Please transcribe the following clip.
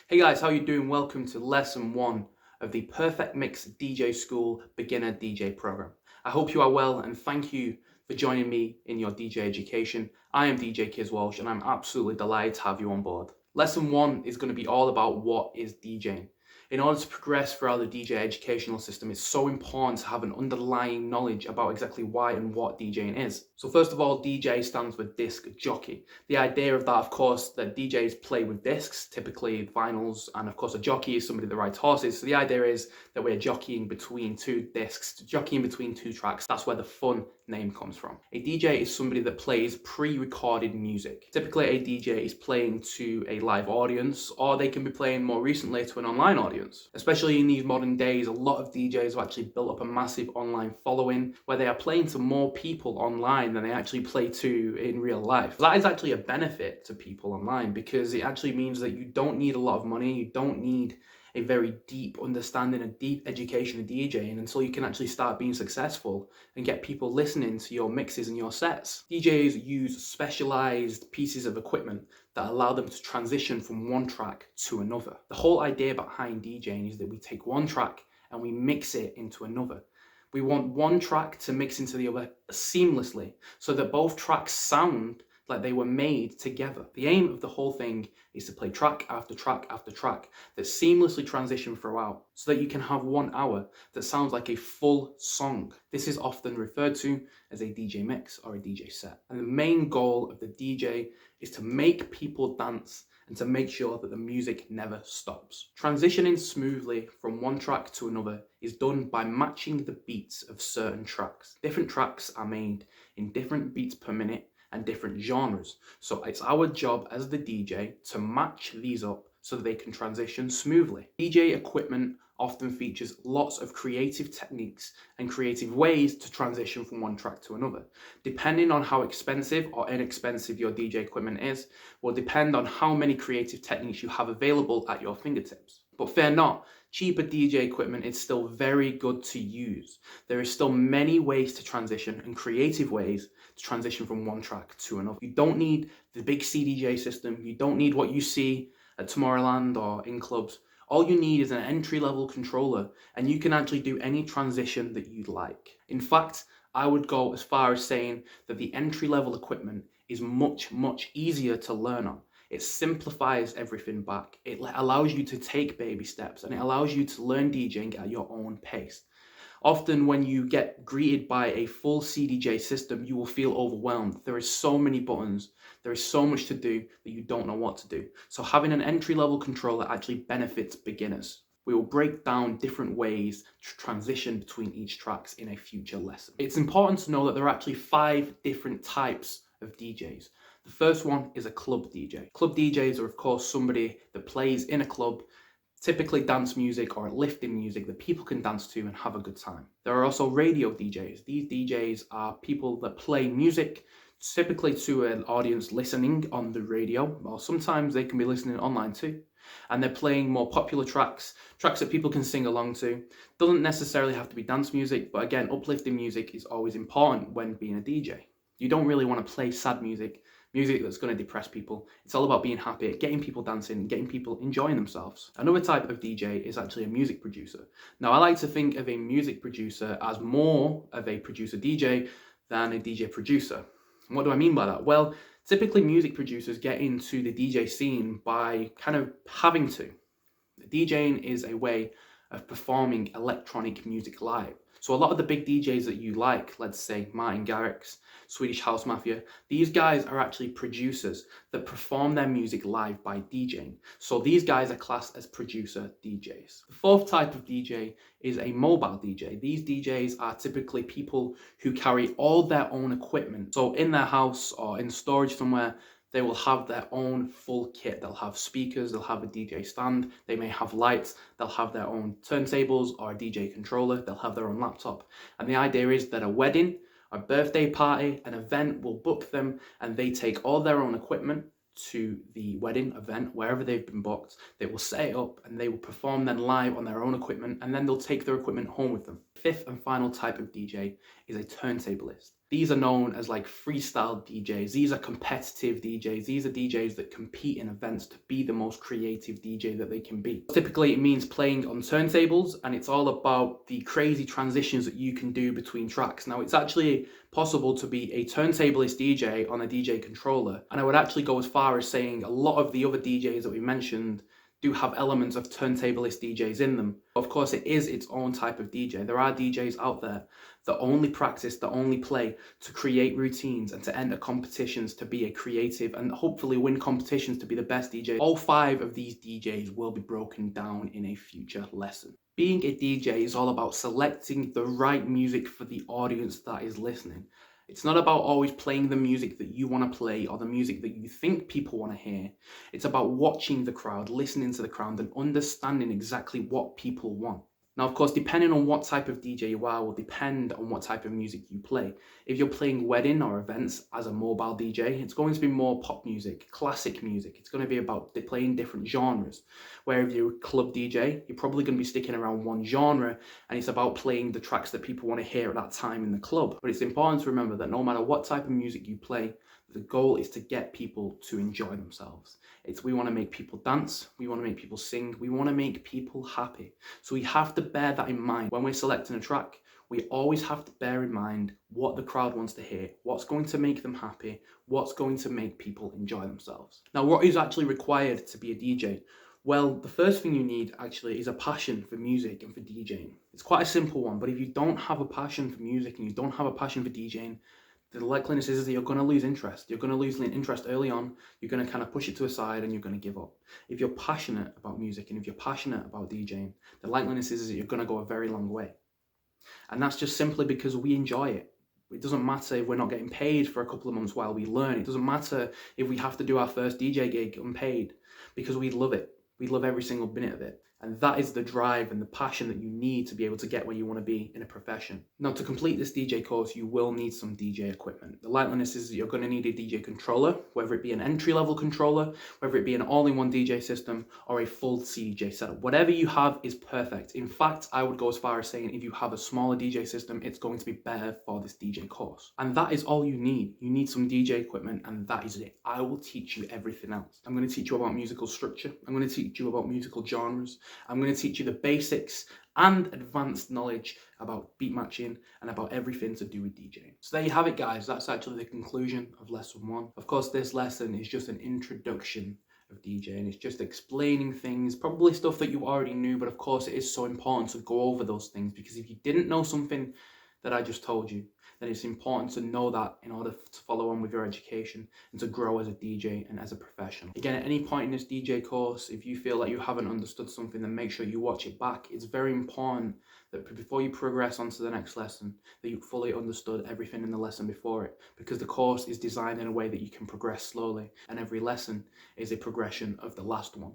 Hey guys, how you doing? Welcome to lesson 1 of the Perfect Mix DJ School Beginner DJ program. I hope you are well and thank you for joining me in your DJ education. I am DJ Kiz Walsh and I'm absolutely delighted to have you on board. Lesson 1 is going to be all about what is DJing. In order to progress throughout the DJ educational system, it's so important to have an underlying knowledge about exactly why and what DJing is. So first of all, DJ stands for disc jockey. The idea of that, of course, that DJs play with discs, typically vinyls, and of course a jockey is somebody that rides horses. So the idea is that we're jockeying between two discs, jockeying between two tracks. That's where the fun name comes from. A DJ is somebody that plays pre-recorded music. Typically a DJ is playing to a live audience, or they can be playing more recently to an online audience. Especially in these modern days, a lot of DJs have actually built up a massive online following where they are playing to more people online than they actually play to in real life. That is actually a benefit to people online because it actually means that you don't need a lot of money, you don't need a very deep understanding, a deep education of DJing until you can actually start being successful and get people listening to your mixes and your sets. DJs use specialized pieces of equipment that allow them to transition from one track to another. The whole idea behind DJing is that we take one track and we mix it into another. We want one track to mix into the other seamlessly so that both tracks sound like they were made together. The aim of the whole thing is to play track after track after track that seamlessly transition throughout so that you can have 1 hour that sounds like a full song. This is often referred to as a DJ mix or a DJ set. And the main goal of the DJ is to make people dance and to make sure that the music never stops. Transitioning smoothly from one track to another is done by matching the beats of certain tracks. Different tracks are made in different beats per minute and different genres. So it's our job as the DJ to match these up so that they can transition smoothly. DJ equipment often features lots of creative techniques and creative ways to transition from one track to another. Depending on how expensive or inexpensive your DJ equipment is, will depend on how many creative techniques you have available at your fingertips. But fear not, cheaper DJ equipment is still very good to use. There is still many ways to transition and creative ways to transition from one track to another. You don't need the big CDJ system. You don't need what you see at Tomorrowland or in clubs. All you need is an entry-level controller and you can actually do any transition that you'd like. In fact, I would go as far as saying that the entry-level equipment is much easier to learn on. It simplifies everything back. It allows you to take baby steps and it allows you to learn DJing at your own pace. Often when you get greeted by a full CDJ system, you will feel overwhelmed. There is so many buttons, there is so much to do that you don't know what to do. So having an entry-level controller actually benefits beginners. We will break down different ways to transition between each tracks in a future lesson. It's important to know that there are actually 5 different types of DJs. The first one is a club DJ. Club DJs are of course somebody that plays in a club, typically dance music or lifting music that people can dance to and have a good time. There are also radio DJs. These DJs are people that play music typically to an audience listening on the radio, or sometimes they can be listening online too. And they're playing more popular tracks that people can sing along to. Doesn't necessarily have to be dance music, but again, uplifting music is always important when being a DJ. You don't really want to play sad music that's going to depress people. It's all about being happy, getting people dancing, getting people enjoying themselves. Another type of DJ is actually a music producer. Now, I like to think of a music producer as more of a producer DJ than a DJ producer. And what do I mean by that? Well, typically music producers get into the DJ scene by kind of having to. DJing is a way of performing electronic music live. So a lot of the big DJs that you like, let's say Martin Garrix, Swedish House Mafia, these guys are actually producers that perform their music live by DJing. So these guys are classed as producer DJs. The fourth type of DJ is a mobile DJ. These DJs are typically people who carry all their own equipment. So in their house or in storage somewhere, they will have their own full kit. They'll have speakers, they'll have a DJ stand, they may have lights, they'll have their own turntables or a DJ controller, they'll have their own laptop. And the idea is that a wedding, a birthday party, an event will book them and they take all their own equipment to the wedding event, wherever they've been booked. They will set it up and they will perform then live on their own equipment and then they'll take their equipment home with them. Fifth and final type of DJ is a turntablist. These are known as like freestyle DJs. These are competitive DJs. These are DJs that compete in events to be the most creative DJ that they can be. Typically, it means playing on turntables, and it's all about the crazy transitions that you can do between tracks. Now, it's actually possible to be a turntablist DJ on a DJ controller, and I would actually go as far as saying a lot of the other DJs that we mentioned do have elements of turntablist DJs in them. Of course, it is its own type of DJ. There are DJs out there that only practice, that only play to create routines and to enter competitions to be a creative and hopefully win competitions to be the best DJ. All 5 of these DJs will be broken down in a future lesson. Being a DJ is all about selecting the right music for the audience that is listening. It's not about always playing the music that you want to play or the music that you think people want to hear. It's about watching the crowd, listening to the crowd, and understanding exactly what people want. Now, of course, depending on what type of DJ you are will depend on what type of music you play. If you're playing wedding or events as a mobile DJ, it's going to be more pop music, classic music. It's going to be about playing different genres. Where if you're a club DJ, you're probably going to be sticking around one genre, and it's about playing the tracks that people want to hear at that time in the club. But it's important to remember that no matter what type of music you play, the goal is to get people to enjoy themselves. We want to make people dance, we want to make people sing, we want to make people happy. So we have to bear that in mind. When we're selecting a track, we always have to bear in mind what the crowd wants to hear, what's going to make them happy, what's going to make people enjoy themselves. Now, what is actually required to be a DJ? Well, the first thing you need actually is a passion for music and for DJing. It's quite a simple one, but if you don't have a passion for music and you don't have a passion for DJing, the likeliness is that you're going to lose interest. You're going to lose interest early on. You're going to kind of push it to a side and you're going to give up. If you're passionate about music and if you're passionate about DJing, the likeliness is that you're going to go a very long way. And that's just simply because we enjoy it. It doesn't matter if we're not getting paid for a couple of months while we learn. It doesn't matter if we have to do our first DJ gig unpaid, because we love it. We love every single minute of it. And that is the drive and the passion that you need to be able to get where you want to be in a profession. Now, to complete this DJ course, you will need some DJ equipment. The likeliness is that you're going to need a DJ controller, whether it be an entry-level controller, whether it be an all-in-one DJ system, or a full DJ setup. Whatever you have is perfect. In fact, I would go as far as saying if you have a smaller DJ system, it's going to be better for this DJ course. And that is all you need. You need some DJ equipment, and that is it. I will teach you everything else. I'm going to teach you about musical structure. I'm going to teach you about musical genres. I'm going to teach you the basics and advanced knowledge about beat matching and about everything to do with DJing. So there you have it, guys. That's actually the conclusion of lesson 1. Of course, this lesson is just an introduction of DJing. It's just explaining things, probably stuff that you already knew, but of course it is so important to go over those things, because if you didn't know something that I just told you, then it's important to know that in order to follow on with your education and to grow as a DJ and as a professional. Again, at any point in this DJ course, if you feel like you haven't understood something, then make sure you watch it back. It's very important that before you progress on to the next lesson, that you fully understood everything in the lesson before it, because the course is designed in a way that you can progress slowly, and every lesson is a progression of the last one.